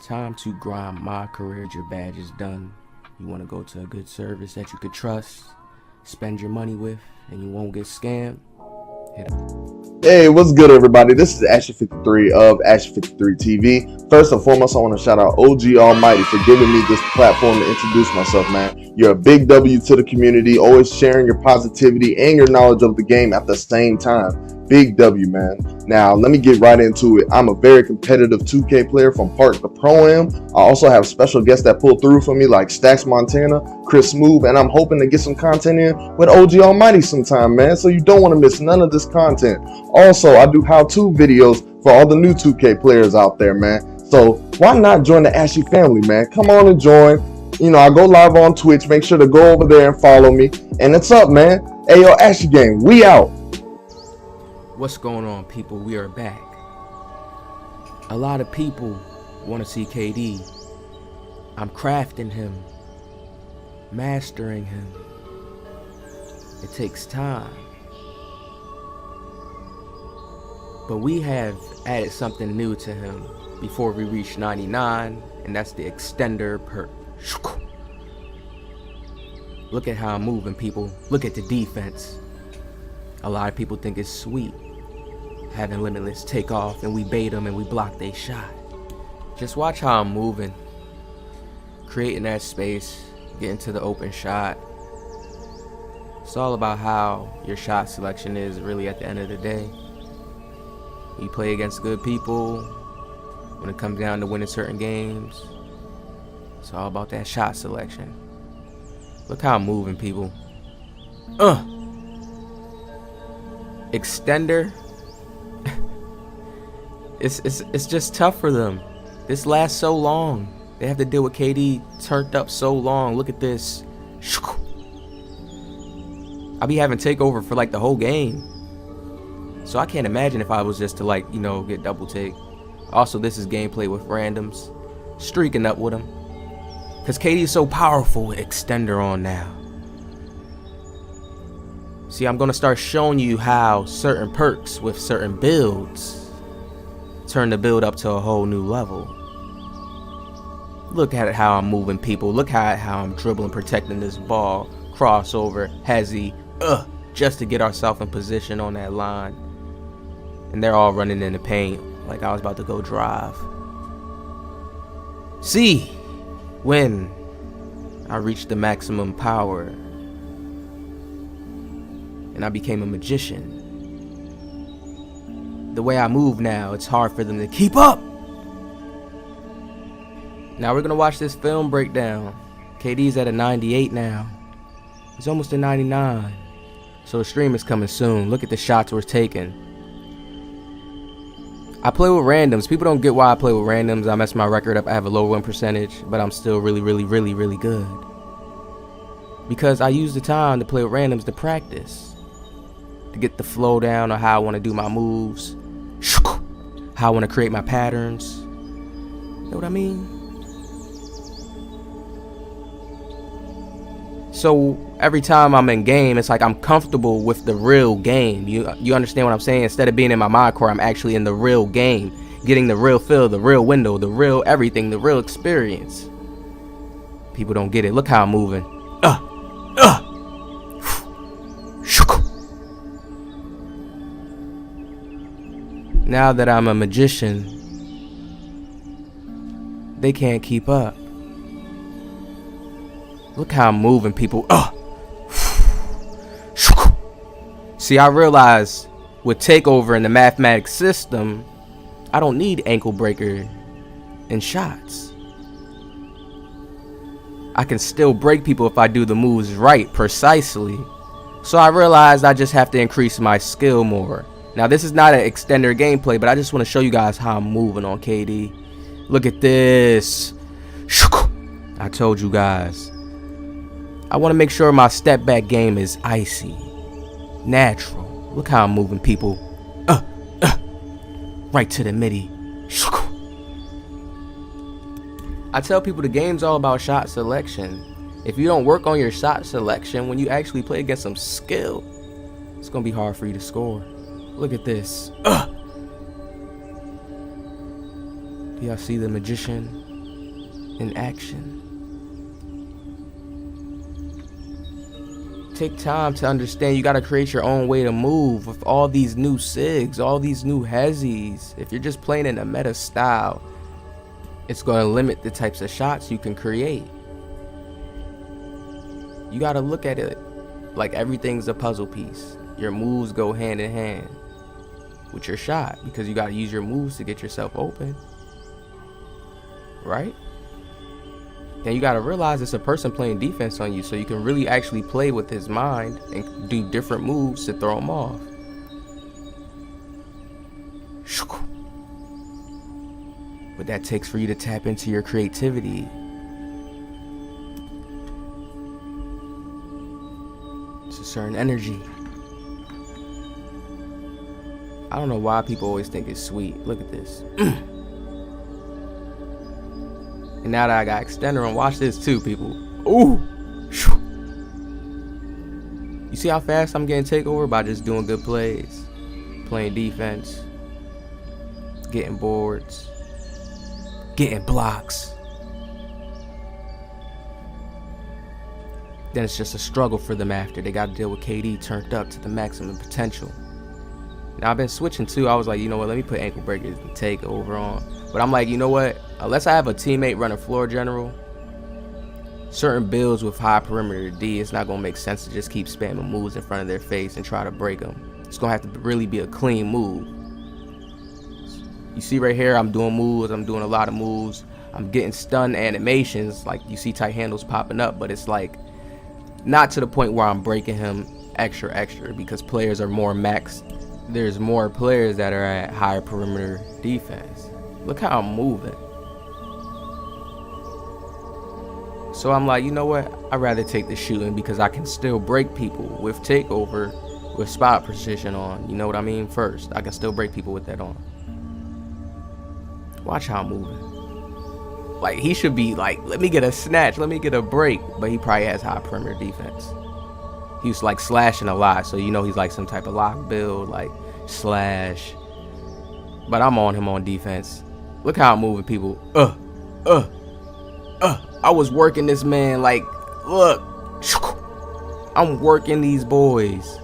Time to grind my career. Your badge is done. You want to go to a good service that you could trust, spend your money with, and you won't get scammed? Hit 'em. Hey, what's good, everybody? This is Ashy53 of Ashy53 TV. First and foremost, I want to shout out OG Almighty for giving me this platform to introduce myself, man. You're a big W to the community, always sharing your positivity and your knowledge of the game at the same time. Big W, man. Now, let me get right into it. I'm a very competitive 2K player from Perk to Pro-Am. I also have special guests that pull through for me like Stacks Montana, Chris Smooth, and I'm hoping to get some content in with OG Almighty sometime, man. So you don't want to miss none of this content. Also, I do how-to videos for all the new 2K players out there, man. So why not join the Ashy family, man? Come on and join. You know, I go live on Twitch. Make sure to go over there and follow me. And it's up, man. Hey, yo, Ashy gang, we out. What's going on, people? We are back. A lot of people want to see KD. I'm crafting him, mastering him. It takes time. But we have added something new to him before we reach 99, and that's the extender perk. Look at how I'm moving, people. Look at the defense. A lot of people think it's sweet having limitless takeoff and we bait them and we block their shot. Just watch how I'm moving, creating that space, getting to the open shot. It's all about how your shot selection is really at the end of the day. You play against good people, when it comes down to winning certain games, it's all about that shot selection. Look how I'm moving, people. Extender. It's just tough for them. This lasts so long. They have to deal with KD turned up so long. Look at this. I be having takeover for like the whole game. So I can't imagine if I was just to like, you know, get double take. Also, this is gameplay with randoms. Streaking up with them. Because KD is so powerful with extender on now. See, I'm going to start showing you how certain perks with certain builds turn the build up to a whole new level. Look at how I'm moving, people. Look at how I'm dribbling, protecting this ball. Crossover, hezzy, just to get ourselves in position on that line. And they're all running in the paint like I was about to go drive. See, when I reached the maximum power and I became a magician. The way I move now, it's hard for them to keep up. Now we're gonna watch this film breakdown. KD's at a 98 now. He's almost a 99. So the stream is coming soon. Look at the shots we're taking. I play with randoms. People don't get why I play with randoms. I mess my record up. I have a low win percentage, but I'm still really good. Because I use the time to play with randoms to practice. To get the flow down on how I want to do my moves. How I want to create my patterns. You know what I mean? So every time I'm in game, it's like I'm comfortable with the real game. You understand what I'm saying? Instead of being in my mind core, I'm actually in the real game. Getting the real feel, the real window, the real everything, the real experience. People don't get it. Look how I'm moving. Now that I'm a magician, they can't keep up. Look how I'm moving, people. See, I realized with takeover in the mathematics system, I don't need ankle breaker and shots. I can still break people if I do the moves right, precisely. So I realized I just have to increase my skill more. Now, this is not an extender gameplay, but I just want to show you guys how I'm moving on KD. Look at this. I told you guys. I want to make sure my step back game is icy. Natural. Look how I'm moving, people. Right to the midi. I tell people the game's all about shot selection. If you don't work on your shot selection, when you actually play against some skill, it's going to be hard for you to score. Look at this. Do y'all see the magician? in action. Take time to understand you gotta create your own way to move with all these new SIGs, all these new hezzies. If you're just playing in a meta style, it's gonna limit the types of shots you can create. You gotta look at it like everything's a puzzle piece. Your moves go hand in hand with your shot because you gotta use your moves to get yourself open, right? Then you gotta realize it's a person playing defense on you, so you can really actually play with his mind and do different moves to throw him off. What that takes for you to tap into your creativity. It's a certain energy. I don't know why people always think it's sweet. Look at this. And now that I got extender on, watch this too, people. Ooh! You see how fast I'm getting takeover by just doing good plays, playing defense, getting boards, getting blocks. Then it's just a struggle for them after. They got to deal with KD turned up to the maximum potential. Now I've been switching too. I was like, you know what, let me put ankle breakers and take over on. But I'm like, you know what, unless I have a teammate running floor general, certain builds with high perimeter D, it's not going to make sense to just keep spamming moves in front of their face and try to break them. It's going to have to really be a clean move. You see right here, I'm doing moves. I'm doing a lot of moves. I'm getting stun animations. Like you see tight handles popping up, but it's like not to the point where I'm breaking him extra because players are more maxed. There's more players that are at higher perimeter defense. Look how I'm moving. So I'm like, you know what? I'd rather take the shooting because I can still break people with takeover with spot precision on. You know what I mean? First, I can still break people with that on. Watch how I'm moving. Like, he should be like, let me get a snatch, let me get a break. But he probably has high perimeter defense. He was like slashing a lot, so you know he's like some type of lock build, like slash. But I'm on him on defense. Look how I'm moving, people. I was working this man, like, look. I'm working these boys.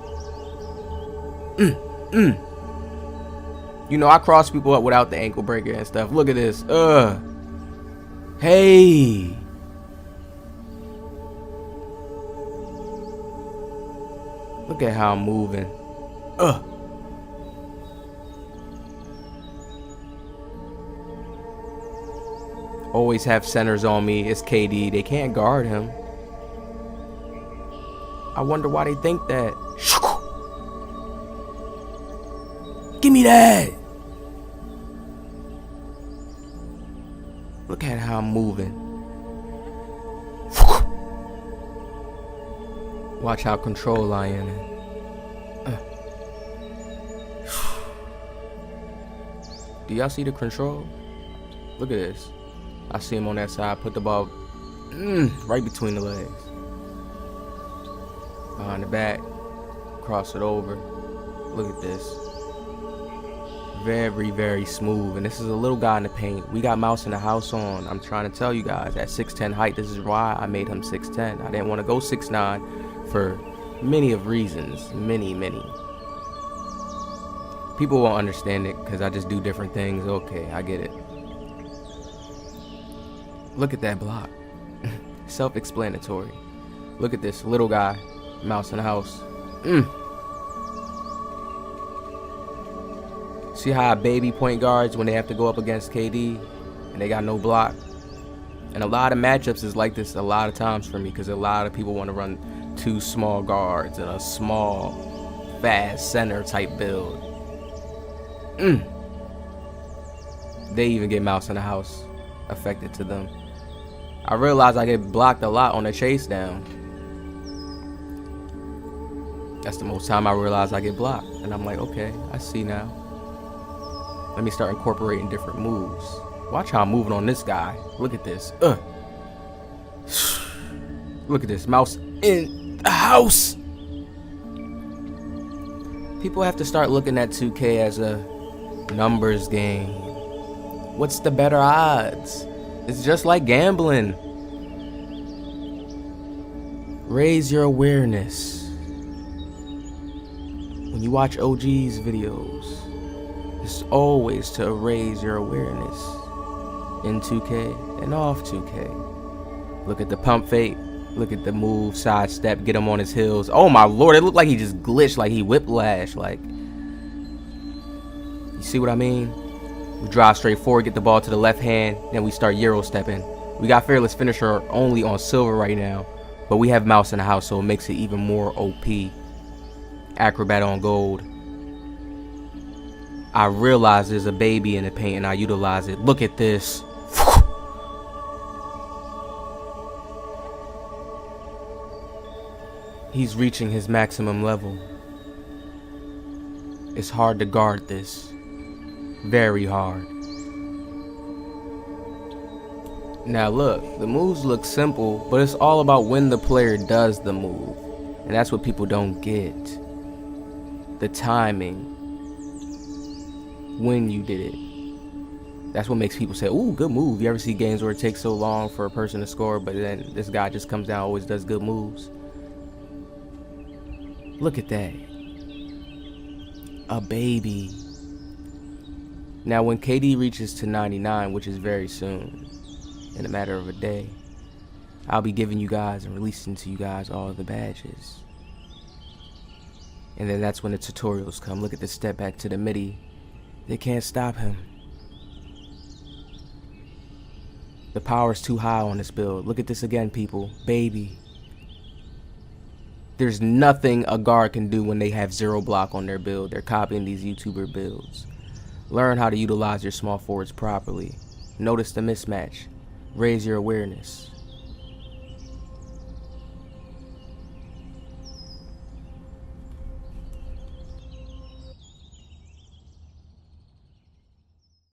You know, I cross people up without the ankle breaker and stuff. Look at this. Hey. Look at how I'm moving. Always have centers on me. It's KD. They can't guard him. I wonder why they think that. Give me that. Look at how I'm moving. Watch how control I am in. Do y'all see the control? Look at this. I see him on that side. Put the ball right between the legs. Behind the back. Cross it over. Look at this. Very, very smooth. And this is a little guy in the paint. We got mouse in the house on. I'm trying to tell you guys, at 6'10" height, this is why I made him 6'10". I didn't want to go 6'9". For many of reasons. Many. People won't understand it because I just do different things. Okay, I get it. Look at that block. Self-explanatory. Look at this little guy. Mouse in the house. See how baby point guards when they have to go up against KD and they got no block? And a lot of matchups is like this a lot of times for me because a lot of people want to run two small guards and a small, fast center type build. They even get mouse in the house affected to them. I realize I get blocked a lot on the chase down. That's the most time I realize I get blocked. And I'm like, okay, I see now. Let me start incorporating different moves. Watch how I'm moving on this guy. Look at this. Look at this. Mouse in the house. People have to start looking at 2K as a numbers game. What's the better odds? It's just like gambling. Raise your awareness. When you watch OG's videos, it's always to raise your awareness in 2K and off 2K. Look at the pump fake. Look at the move, sidestep, get him on his heels. Oh my lord, it looked like he just glitched, like he whiplash. Like, you see what I mean? We drive straight forward, get the ball to the left hand, then we start Euro stepping. We got Fearless Finisher only on silver right now, but we have Mouse in the house, so it makes it even more OP. Acrobat on gold. I realize there's a baby in the paint and I utilize it. Look at this. He's reaching his maximum level. It's hard to guard this. Very hard. Now look, the moves look simple, but it's all about when the player does the move. And that's what people don't get. The timing. When you did it. That's what makes people say, ooh, good move. You ever see games where it takes so long for a person to score, but then this guy just comes down, always does good moves? Look at that. A baby. Now when KD reaches to 99, which is very soon, in a matter of a day, I'll be giving you guys and releasing to you guys all of the badges. And then that's when the tutorials come. Look at the step back to the midi. They can't stop him. The power's too high on this build. Look at this again, people. Baby. There's nothing a guard can do when they have 0 block on their build. They're copying these YouTuber builds. Learn how to utilize your small forwards properly. Notice the mismatch. Raise your awareness.